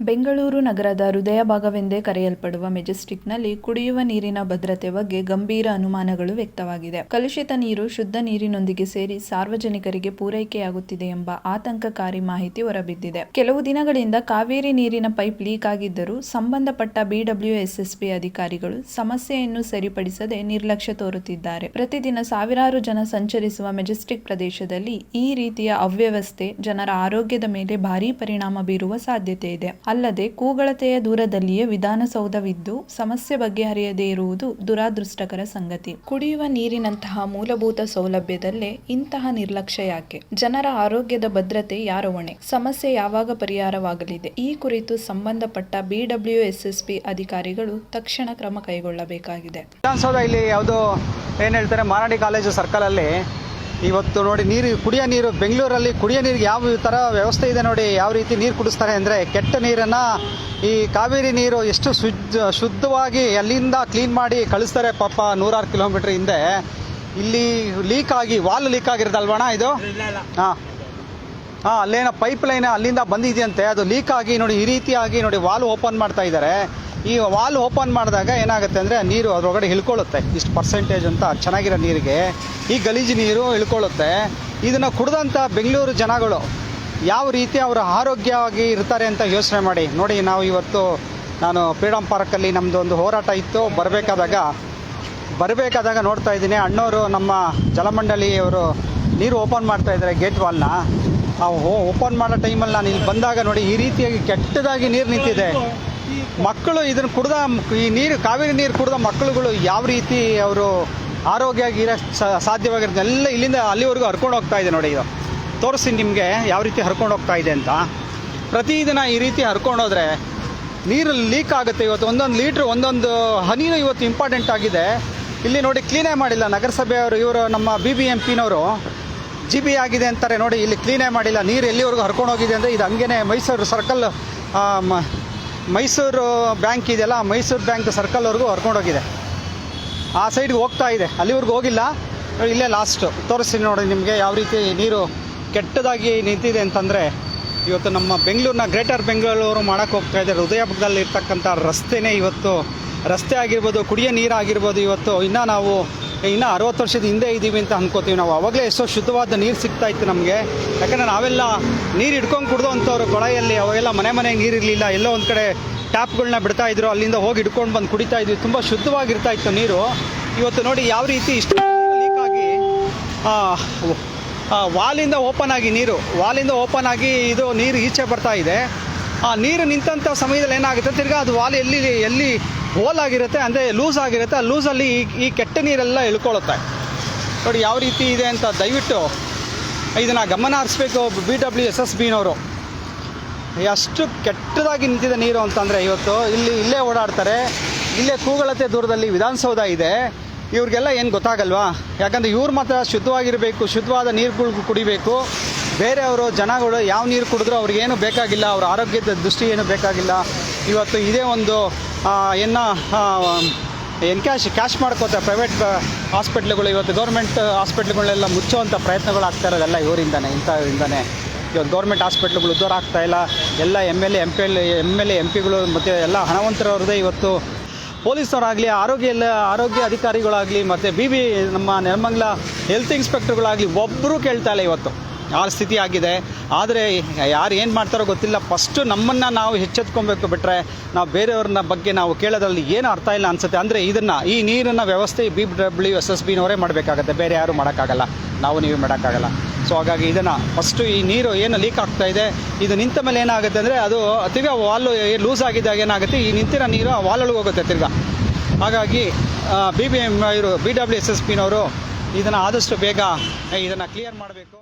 ಬೆಂಗಳೂರು ನಗರದ ಹೃದಯ ಭಾಗವೆಂದೇ ಕರೆಯಲ್ಪಡುವ ಮೆಜೆಸ್ಟಿಕ್ನಲ್ಲಿ ಕುಡಿಯುವ ನೀರಿನ ಭದ್ರತೆ ಬಗ್ಗೆ ಗಂಭೀರ ಅನುಮಾನಗಳು ವ್ಯಕ್ತವಾಗಿದೆ. ಕಲುಷಿತ ನೀರು ಶುದ್ಧ ನೀರಿನೊಂದಿಗೆ ಸೇರಿ ಸಾರ್ವಜನಿಕರಿಗೆ ಪೂರೈಕೆಯಾಗುತ್ತಿದೆ ಎಂಬ ಆತಂಕಕಾರಿ ಮಾಹಿತಿ ಹೊರಬಿದ್ದಿದೆ. ಕೆಲವು ದಿನಗಳಿಂದ ಕಾವೇರಿ ನೀರಿನ ಪೈಪ್ ಲೀಕ್ ಆಗಿದ್ದರೂ ಸಂಬಂಧಪಟ್ಟ ಬಿಡಬ್ಲ್ಯೂಎಸ್ಎಸ್ಬಿ ಅಧಿಕಾರಿಗಳು ಸಮಸ್ಯೆಯನ್ನು ಸರಿಪಡಿಸದೆ ನಿರ್ಲಕ್ಷ್ಯ ತೋರುತ್ತಿದ್ದಾರೆ. ಪ್ರತಿದಿನ ಸಾವಿರಾರು ಜನ ಸಂಚರಿಸುವ ಮೆಜೆಸ್ಟಿಕ್ ಪ್ರದೇಶದಲ್ಲಿ ಈ ರೀತಿಯ ಅವ್ಯವಸ್ಥೆ ಜನರ ಆರೋಗ್ಯದ ಮೇಲೆ ಭಾರೀ ಪರಿಣಾಮ ಬೀರುವ ಸಾಧ್ಯತೆ ಇದೆ. ಅಲ್ಲದೆ ಕೂಗಳತೆಯ ದೂರದಲ್ಲಿಯೇ ವಿಧಾನಸೌಧವಿದ್ದು ಸಮಸ್ಯೆ ಬಗೆಹರಿಯದೇ ಇರುವುದು ದುರಾದೃಷ್ಟಕರ ಸಂಗತಿ. ಕುಡಿಯುವ ನೀರಿನಂತಹ ಮೂಲಭೂತ ಸೌಲಭ್ಯದಲ್ಲೇ ಇಂತಹ ನಿರ್ಲಕ್ಷ್ಯ ಯಾಕೆ? ಜನರ ಆರೋಗ್ಯದ ಭದ್ರತೆ ಯಾರ ಹೊಣೆ? ಸಮಸ್ಯೆ ಯಾವಾಗ ಪರಿಹಾರವಾಗಲಿದೆ? ಈ ಕುರಿತು ಸಂಬಂಧಪಟ್ಟ ಬಿಡಬ್ಲ್ಯೂಎಸ್ಎಸ್ಬಿ ಅಧಿಕಾರಿಗಳು ತಕ್ಷಣ ಕ್ರಮ ಕೈಗೊಳ್ಳಬೇಕಾಗಿದೆ. ವಿಧಾನಸೌಧ ಇಲ್ಲಿ ಯಾವುದು ಏನು ಹೇಳ್ತಾರೆ, ಮಾರಾಡಿ ಕಾಲೇಜು ಸರ್ಕಲ್ ಅಲ್ಲಿ ಇವತ್ತು ನೋಡಿ ಕುಡಿಯೋ ನೀರು ಬೆಂಗಳೂರಲ್ಲಿ ಕುಡಿಯೋ ನೀರಿಗೆ ಯಾವ ಥರ ವ್ಯವಸ್ಥೆ ಇದೆ ನೋಡಿ, ಯಾವ ರೀತಿ ನೀರು ಕುಡಿಸ್ತಾರೆ ಅಂದರೆ ಕೆಟ್ಟ ನೀರನ್ನು ಈ ಕಾವೇರಿ ನೀರು ಎಷ್ಟು ಶುದ್ಧವಾಗಿ ಅಲ್ಲಿಂದ ಕ್ಲೀನ್ ಮಾಡಿ ಕಳಿಸ್ತಾರೆ. ಪಾಪ 100 ಕಿಲೋಮೀಟ್ರ್ ಹಿಂದೆ ಇಲ್ಲಿ ಲೀಕ್ ಆಗಿ ವಾಲ್ ಲೀಕ್ ಆಗಿರೋದಲ್ವಣ ಇದು? ಹಾಂ ಅಲ್ಲೇನೋ ಪೈಪ್ ಲೈನ್ ಅಲ್ಲಿಂದ ಬಂದಿದೆಯಂತೆ, ಅದು ಲೀಕ್ ಆಗಿ ನೋಡಿ ಈ ರೀತಿಯಾಗಿ ನೋಡಿ ವಾಲ್ ಓಪನ್ ಮಾಡ್ತಾ ಇದ್ದಾರೆ. ಈ ವಾಲ್ ಓಪನ್ ಮಾಡಿದಾಗ ಏನಾಗುತ್ತೆ ಅಂದರೆ ನೀರು ಅದರೊಳಗಡೆ ಇಳ್ಕೊಳ್ಳುತ್ತೆ, ಇಷ್ಟು ಪರ್ಸೆಂಟೇಜ್ ಅಂತ ಚೆನ್ನಾಗಿರೋ ನೀರಿಗೆ ಈ ಗಲೀಜು ನೀರು ಇಳ್ಕೊಳ್ಳುತ್ತೆ. ಇದನ್ನು ಕುಡಿದಂಥ ಬೆಂಗಳೂರು ಜನಗಳು ಯಾವ ರೀತಿ ಅವರ ಆರೋಗ್ಯವಾಗಿ ಇರ್ತಾರೆ ಅಂತ ಯೋಚನೆ ಮಾಡಿ. ನೋಡಿ, ನಾವು ಇವತ್ತು ನಾನು ಫ್ರೀಡಮ್ ಪಾರ್ಕಲ್ಲಿ ನಮ್ಮದು ಒಂದು ಹೋರಾಟ ಇತ್ತು, ಬರಬೇಕಾದಾಗ ನೋಡ್ತಾ ಇದ್ದೀನಿ ಅಣ್ಣವರು ನಮ್ಮ ಜಲಮಂಡಳಿಯವರು ನೀರು ಓಪನ್ ಮಾಡ್ತಾ ಇದ್ದಾರೆ ಗೇಟ್ ವಾಲ್ನ. ಓಪನ್ ಮಾಡೋ ಟೈಮಲ್ಲಿ ನಾನು ಇಲ್ಲಿ ಬಂದಾಗ ನೋಡಿ ಈ ರೀತಿಯಾಗಿ ಕೆಟ್ಟದಾಗಿ ನೀರು ನಿಂತಿದೆ. ಮಕ್ಕಳು ಇದನ್ನು ಕುಡ್ದ ಈ ನೀರು ಕಾವೇರಿ ನೀರು ಕುಡ್ದ ಮಕ್ಕಳುಗಳು ಯಾವ ರೀತಿ ಅವರು ಆರೋಗ್ಯ ಸಾಧ್ಯವಾಗಿರುತ್ತೆ ಎಲ್ಲ ಇಲ್ಲಿಂದ ಅಲ್ಲಿವರೆಗೂ ಹರ್ಕೊಂಡು ಹೋಗ್ತಾ ಇದೆ. ನೋಡಿ, ಇದು ತೋರಿಸ್ತೀನಿ ನಿಮಗೆ ಯಾವ ರೀತಿ ಹರ್ಕೊಂಡು ಹೋಗ್ತಾ ಇದೆ ಅಂತ. ಪ್ರತಿದಿನ ಈ ರೀತಿ ಹರ್ಕೊಂಡು ಹೋದರೆ ನೀರು ಲೀಕ್ ಆಗುತ್ತೆ. ಇವತ್ತು ಒಂದೊಂದು ಲೀಟ್ರ್ ಒಂದೊಂದು ಹನಿನೂ ಇವತ್ತು ಇಂಪಾರ್ಟೆಂಟ್ ಆಗಿದೆ. ಇಲ್ಲಿ ನೋಡಿ ಕ್ಲೀನೇ ಮಾಡಿಲ್ಲ ನಗರಸಭೆಯವರು, ಇವರು ನಮ್ಮ BBMPನವರು GB ಆಗಿದೆ ಅಂತಾರೆ. ನೋಡಿ, ಇಲ್ಲಿ ಕ್ಲೀನೇ ಮಾಡಿಲ್ಲ. ನೀರು ಎಲ್ಲಿವರೆಗೂ ಹರ್ಕೊಂಡು ಹೋಗಿದೆ ಅಂದರೆ ಇದು ಹಂಗೇ ಮೈಸೂರು ಸರ್ಕಲ್, ಮೈಸೂರು ಬ್ಯಾಂಕ್ ಇದೆಯಲ್ಲ, ಮೈಸೂರು ಬ್ಯಾಂಕ್ ಸರ್ಕಲ್ವರೆಗೂ ಹರ್ಕೊಂಡೋಗಿದೆ. ಆ ಸೈಡ್ಗೆ ಹೋಗ್ತಾ ಇದೆ, ಅಲ್ಲಿವರೆಗೂ ಹೋಗಿಲ್ಲ. ಇಲ್ಲೇ ಲಾಸ್ಟು ತೋರಿಸ್ತೀನಿ ನೋಡಿ ನಿಮಗೆ ಯಾವ ರೀತಿ ನೀರು ಕೆಟ್ಟದಾಗಿ ನಿಂತಿದೆ ಅಂತಂದರೆ. ಇವತ್ತು ನಮ್ಮ ಬೆಂಗಳೂರಿನ ಗ್ರೇಟರ್ ಬೆಂಗಳೂರು ಮಾಡೋಕ್ಕೆ ಹೋಗ್ತಾ ಇದೆ. ಹೃದಯ ಭಾಗದಲ್ಲಿ ಇರ್ತಕ್ಕಂಥ ರಸ್ತೆನೇ ಇವತ್ತು ರಸ್ತೆ ಆಗಿರ್ಬೋದು, ಕುಡಿಯೋ ನೀರು ಆಗಿರ್ಬೋದು, ಇವತ್ತು ನಾವು 60 ವರ್ಷದ ಹಿಂದೆ ಇದ್ದೀವಿ ಅಂತ ಅಂದ್ಕೋತೀವಿ ನಾವು. ಆವಾಗಲೇ ಎಷ್ಟೋ ಶುದ್ಧವಾದ ನೀರು ಸಿಗ್ತಾ ಇತ್ತು ನಮಗೆ. ಯಾಕಂದರೆ ನಾವೆಲ್ಲ ನೀರು ಹಿಡ್ಕೊಂಡು ಕುಡ್ದೋವಂಥವ್ರು ಕೊಳಾಯಲ್ಲಿ. ಅವಾಗೆಲ್ಲ ಮನೆಗೆ ನೀರು ಇರಲಿಲ್ಲ, ಎಲ್ಲೋ ಒಂದು ಕಡೆ ಟ್ಯಾಪ್ಗಳನ್ನ ಬಿಡ್ತಾಯಿದ್ರು, ಅಲ್ಲಿಂದ ಹೋಗಿ ಹಿಡ್ಕೊಂಡು ಬಂದು ಕುಡಿತಾ ಇದ್ವಿ. ತುಂಬ ಶುದ್ಧವಾಗಿರ್ತಾ ಇತ್ತು ನೀರು. ಇವತ್ತು ನೋಡಿ ಯಾವ ರೀತಿ ಇಷ್ಟು ಲೀಕ್ ಆಗಿ ವಾಲಿಂದ ಓಪನ್ ಆಗಿ ಇದು ನೀರು ಈಚೆ ಬರ್ತಾ ಇದೆ. ಆ ನೀರು ನಿಂತಂಥ ಸಮಯದಲ್ಲಿ ಏನಾಗುತ್ತೆ, ತಿರ್ಗಾ ಅದು ವಾಲ್ ಎಲ್ಲಿ ಹೋಲ್ ಆಗಿರುತ್ತೆ ಅಂದರೆ ಲೂಸ್ ಆಗಿರುತ್ತೆ, ಆ ಲೂಸಲ್ಲಿ ಈ ಕೆಟ್ಟ ನೀರೆಲ್ಲ ಇಳ್ಕೊಳ್ಳುತ್ತೆ. ನೋಡಿ ಯಾವ ರೀತಿ ಇದೆ ಅಂತ. ದಯವಿಟ್ಟು ಇದನ್ನು ಗಮನ ಹರಿಸ್ಬೇಕು BWSSBನವರು. ಎಷ್ಟು ಕೆಟ್ಟದಾಗಿ ನಿಂತಿದೆ ನೀರು ಅಂತಂದರೆ ಇವತ್ತು ಇಲ್ಲೇ ಓಡಾಡ್ತಾರೆ. ಇಲ್ಲೇ ಕೂಗಳತೆ ದೂರದಲ್ಲಿ ವಿಧಾನಸೌಧ ಇದೆ. ಇವ್ರಿಗೆಲ್ಲ ಏನು ಗೊತ್ತಾಗಲ್ವಾ? ಯಾಕಂದರೆ ಇವ್ರು ಮಾತ್ರ ಶುದ್ಧವಾಗಿರಬೇಕು, ಶುದ್ಧವಾದ ನೀರುಗಳು ಕುಡಿಬೇಕು. ಬೇರೆಯವರು ಜನಗಳು ಯಾವ ನೀರು ಕುಡಿದ್ರೂ ಅವ್ರಿಗೇನು ಬೇಕಾಗಿಲ್ಲ, ಅವ್ರ ಆರೋಗ್ಯದ ದೃಷ್ಟಿ ಏನು ಬೇಕಾಗಿಲ್ಲ. ಇವತ್ತು ಇದೇ ಒಂದು ಕ್ಯಾಶ್ ಮಾಡ್ಕೋತಾರೆ ಪ್ರೈವೇಟ್ ಹಾಸ್ಪಿಟ್ಲ್ಗಳು. ಇವತ್ತು ಗೌರ್ಮೆಂಟ್ ಹಾಸ್ಪಿಟ್ಲ್ಗಳನ್ನೆಲ್ಲ ಮುಚ್ಚುವಂಥ ಪ್ರಯತ್ನಗಳಾಗ್ತಾ ಇರೋದೆಲ್ಲ ಇವರಿಂದನೇ. ಇವತ್ತು ಗೌರ್ಮೆಂಟ್ ಹಾಸ್ಪಿಟ್ಲ್ಗಳು ಉದ್ಧಾರ ಆಗ್ತಾಯಿಲ್ಲ. ಎಲ್ಲ MLA MP ಗಳು ಮತ್ತು ಎಲ್ಲ ಹಣವಂತರವ್ರದ್ದೇ. ಇವತ್ತು ಪೊಲೀಸವರಾಗಲಿ, ಆರೋಗ್ಯ ಅಧಿಕಾರಿಗಳಾಗಲಿ ಮತ್ತು ನಮ್ಮ ನೆಲಮಂಗಲ ಹೆಲ್ತ್ ಇನ್ಸ್ಪೆಕ್ಟರ್ಗಳಾಗಲಿ ಒಬ್ಬರೂ ಕೇಳ್ತಾ ಇಲ್ಲ. ಇವತ್ತು ಆ ಸ್ಥಿತಿ ಆಗಿದೆ. ಆದರೆ ಯಾರು ಏನು ಮಾಡ್ತಾರೋ ಗೊತ್ತಿಲ್ಲ. ಫಸ್ಟು ನಮ್ಮನ್ನು ನಾವು ಎಚ್ಚೆತ್ಕೊಬೇಕು, ಬಿಟ್ಟರೆ ನಾವು ಬೇರೆಯವ್ರನ್ನ ಬಗ್ಗೆ ನಾವು ಕೇಳೋದ್ರಲ್ಲಿ ಏನು ಅರ್ಥ ಇಲ್ಲ ಅನಿಸುತ್ತೆ. ಅಂದರೆ ಈ ನೀರನ್ನು ವ್ಯವಸ್ಥೆ BWSSBನವರೇ ಮಾಡಬೇಕಾಗತ್ತೆ, ಬೇರೆ ಯಾರೂ ಮಾಡೋಕ್ಕಾಗಲ್ಲ, ನೀವು ಮಾಡೋಕ್ಕಾಗಲ್ಲ. ಸೊ ಹಾಗಾಗಿ ಇದನ್ನು ಫಸ್ಟು ಈ ನೀರು ಏನು ಲೀಕ್ ಆಗ್ತಾ ಇದೆ, ಇದು ನಿಂತ ಮೇಲೆ ಏನಾಗುತ್ತೆ ಅಂದರೆ ಅದು ತಿರ್ಗಾ ವಾಲು ಲೂಸ್ ಆಗಿದ್ದಾಗ ಏನಾಗುತ್ತೆ, ಈ ನಿಂತಿರೋ ನೀರು ವಾಲೊಳಗೆ ಹೋಗುತ್ತೆ ತಿರ್ಗಾ. ಹಾಗಾಗಿ BWSSBನವರು ಇದನ್ನು ಆದಷ್ಟು ಬೇಗ ಇದನ್ನು ಕ್ಲಿಯರ್ ಮಾಡಬೇಕು.